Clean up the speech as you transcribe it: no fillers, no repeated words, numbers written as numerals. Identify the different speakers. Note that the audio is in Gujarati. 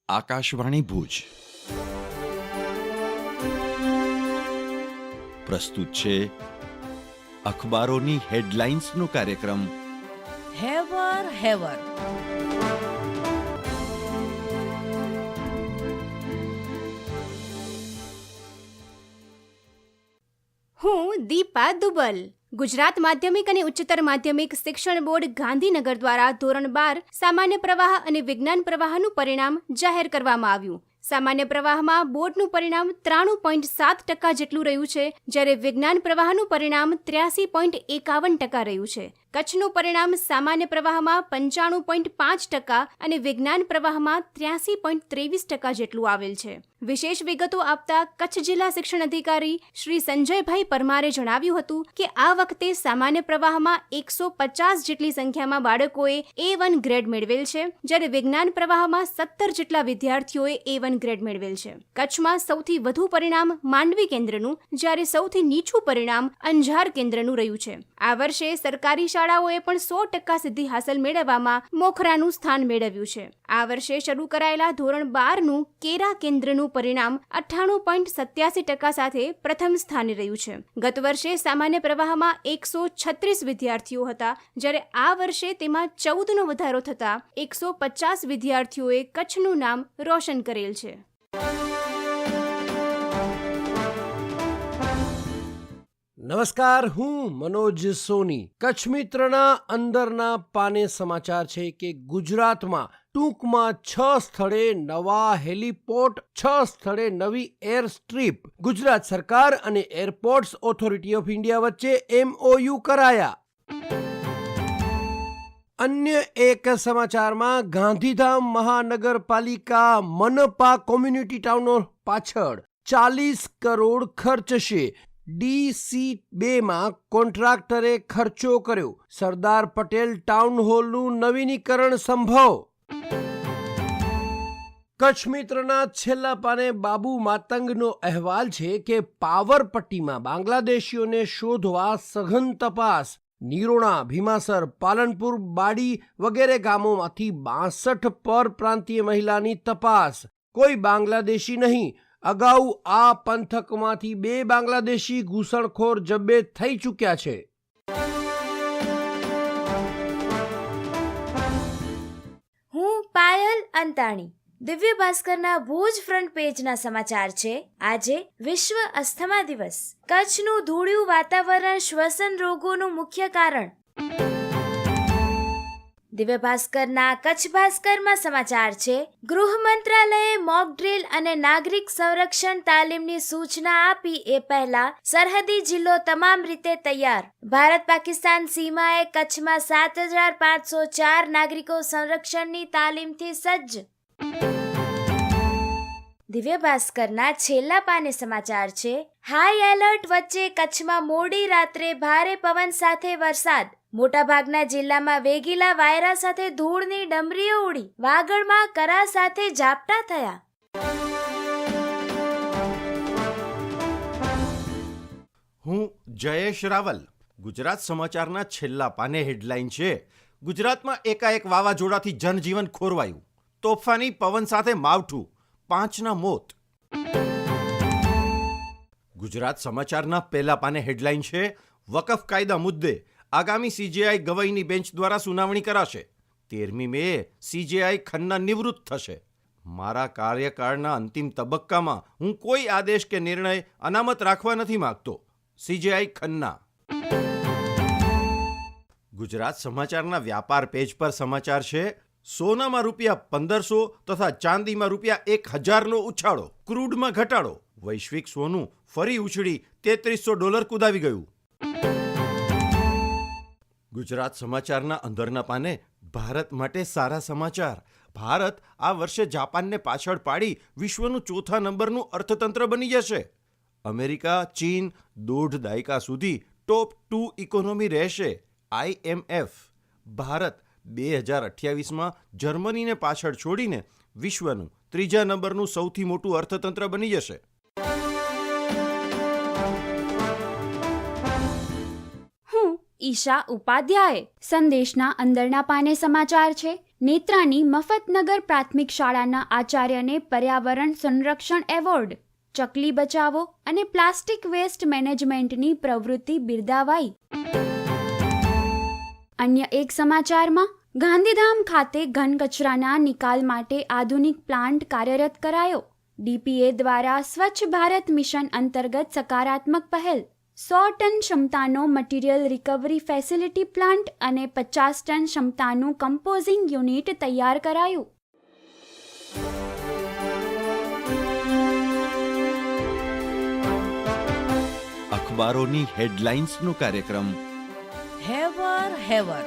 Speaker 1: આકાશવાણી ભુજ પ્રસ્તુત છે અખબારોની હેડલાઇન્સનો કાર્યક્રમ
Speaker 2: હેવર હેવર.
Speaker 3: હું દીપા દુબલ. ગુજરાત માધ્યમિક અને ઉચ્ચતર માધ્યમિક શિક્ષણ બોર્ડ ગાંધીનગર દ્વારા ધોરણ 12 સામાન્ય પ્રવાહ અને વિજ્ઞાન પ્રવાહનું પરિણામ જાહેર કરવામાં આવ્યું. સામાન્ય પ્રવાહમાં બોર્ડનું પરિણામ 93.7% જેટલું રહ્યું છે, જ્યારે વિજ્ઞાન પ્રવાહનું પરિણામ 83.51% રહ્યું છે. કચ્છનું પરિણામ સામાન્ય પ્રવાહમાં 95.5% અને વિજ્ઞાન પ્રવાહમાં 83.23% જેટલું આવેલ છે. વિશેષ વિગતો આપતા કચ્છ જિલ્લા શિક્ષણ અધિકારી શ્રી સંજયભાઈ પરમારે જણાવ્યું હતું કે આ વખતે સામાન્ય પ્રવાહમાં 150 જેટલી સંખ્યામાં બાળકોએ A1 ગ્રેડ મેળવેલ છે, જ્યારે વિજ્ઞાન પ્રવાહમાં 17 જેટલા વિદ્યાર્થીઓએ A1 ગ્રેડ મેળવેલ છે. કચ્છમાં સૌથી વધુ પરિણામ માંડવી કેન્દ્રનું, જ્યારે સૌથી નીચું પરિણામ અંજાર કેન્દ્રનું રહ્યું છે. આ વર્ષે સરકારી શાળાઓએ પણ 100% સિદ્ધિ હાંસલ મેળવવામાં મોખરાનું સ્થાન મેળવ્યું છે. આ વર્ષે શરૂ કરાયેલા ધોરણ 12નું કેરા કેન્દ્રનું પરિણામ 98.87% સાથે પ્રથમ સ્થાને રહ્યું છે. ગત વર્ષે સામાન્ય પ્રવાહમાં 136 વિદ્યાર્થીઓ હતા, જ્યારે આ વર્ષે તેમાં 14નો વધારો થતા 150 વિદ્યાર્થીઓએ કચ્છનું નામ રોશન કરેલ છે.
Speaker 4: નમસ્કાર, હું મનોજ સોની. કચ્છ મિત્રના અંદરના પાને સમાચાર છે કે ગુજરાતમાં ટૂંકમાં 6 સ્થળે નવા હેલીપોર્ટ, 6 સ્થળે નવી એર સ્ટ્રીપ. ગુજરાત સરકાર અને એરપોર્ટ્સ ઓથોરિટી ઓફ ઇન્ડિયા વચ્ચે MOU કરાયા. અન્ય એક સમાચારમાં ગાંધીધામ મહાનગરપાલિકા મનપા કોમ્યુનિટી ટાઉનો પાછળ 40 કરોડ ખર્ચશે. DC2માં કોન્ટ્રાક્ટરે ખર્ચો કર્યો. સરદાર પટેલ ટાઉન હોલનું નવીનીકરણ સંભવ. કચ્છ મિત્રના છેલ્લા પાને બાબુ માતંગનો અહેવાલ છે કે પાવરપટ્ટીમાં બાંગ્લાદેશીઓને શોધવા સઘન તપાસ. નિરોણા, ભીમાસર, પાલનપુર, બાડી વગેરે ગામોમાંથી 62 પરપ્રાંતીય મહિલાની તપાસ. કોઈ બાંગ્લાદેશી નહીં. અગાઉ આ પંથકમાંથી 2 બાંગ્લાદેશી ઘૂસણખોર જબ્બે થઈ ચૂક્યા છે.
Speaker 5: હું પાયલ અંતાણી. દિવ્ય ભાસ્કરના ભુજ ફ્રન્ટ પેજના સમાચાર છે. આજે વિશ્વ અસ્થમા દિવસ. કચ્છનું ધૂળિયું વાતાવરણ શ્વસન રોગોનું મુખ્ય કારણ. દિવ્ય ભાસ્કરના કચ્છ ભાસ્કરમાં સમાચાર છે. ગૃહ મંત્રાલયે મોક ડ્રીલ અને નાગરિક સંરક્ષણ તાલીમની સૂચના આપી એ પહેલા સરહદી જિલ્લો તમામ રીતે તૈયાર. ભારત પાકિસ્તાન સીમાએ કચ્છમાં 7,504 નાગરિકો સંરક્ષણની તાલીમથી સજ્જ. દિવ્ય ભાસ્કરના છેલ્લા પાને સમાચાર છે. હાઈ એલર્ટ વચ્ચે કચ્છમાં મોડી રાત્રે ભારે પવન સાથે વરસાદ. મોટાભાગના જિલ્લામાં વેગીલા વાયરા સાથે ધૂળની ડમરીઓ ઉડી. વાગડમાં કરા સાથે ઝાપટા થયા.
Speaker 6: હું જયેશ રાવલ. ગુજરાત સમાચારના છેલ્લા પાને હેડલાઇન છે. ગુજરાતમાં એકાએક વાવાઝોડાથી જનજીવન ખોરવાયું. તોફાની પવન સાથે માવઠું, 5ના મોત. ગુજરાત સમાચારના પહેલા પાને હેડલાઇન છે. વકફ કાયદા મુદ્દે આગામી CJI ગવાઈની બેન્ચ દ્વારા સુનાવણી કરાશે. 13મી મેએ CJI ખન્ના નિવૃત્ત થશે. મારા કાર્યકાળના અંતિમ તબક્કામાં હું કોઈ આદેશ કે નિર્ણય અનામત રાખવા નથી માંગતો. CJI ખન્ના. ગુજરાત સમાચારના વ્યાપાર પેજ પર સમાચાર છે. સોનામાં ₹1,500 તથા ચાંદીમાં ₹1,000નો ઉછાળો. ક્રૂડમાં ઘટાડો. વૈશ્વિક સોનું ફરી ઉછળી $3,300 કૂદાવી ગયું. ગુજરાત સમાચારના અંદરના પાને ભારત માટે સારા સમાચાર. ભારત આ વર્ષે જાપાનને પાછળ પાડી વિશ્વનું 4થા નંબરનું અર્થતંત્ર બની જશે. અમેરિકા, ચીન 1.5 દાયકા સુધી ટોપ 2 ઇકોનોમી રહેશે. IMF. ભારત 2028માં જર્મનીને પાછળ છોડીને વિશ્વનું 3જા નંબરનું સૌથી મોટું અર્થતંત્ર બની જશે.
Speaker 3: ઈશા ઉપાધ્યાય. સંદેશના અંદરના પાને સમાચાર છે.
Speaker 7: નેત્રાની મફતનગર પ્રાથમિક શાળાના આચાર્યને પર્યાવરણ સંરક્ષણ એવોર્ડ, ચકલી બચાવો અને પ્લાસ્ટિક વેસ્ટ મેનેજમેન્ટની પ્રવૃત્તિ બિરદાવાઈ. અન્ય એક સમાચારમાં ગાંધીધામ ખાતે ઘન કચરાના નિકાલ માટે આધુનિક પ્લાન્ટ કાર્યરત કરાયો. ડીપીએ દ્વારા સ્વચ્છ ભારત મિશન અંતર્ગત સકારાત્મક પહેલ. 100 ટન ક્ષમતાનો મટીરીયલ રિકવરી ફેસિલિટી પ્લાન્ટ અને 50 ટન ક્ષમતાનું કમ્પોઝિંગ યુનિટ તૈયાર કરાયું.
Speaker 1: અખબારોની હેડલાઇન્સનો કાર્યક્રમ
Speaker 2: હેવર હેવર.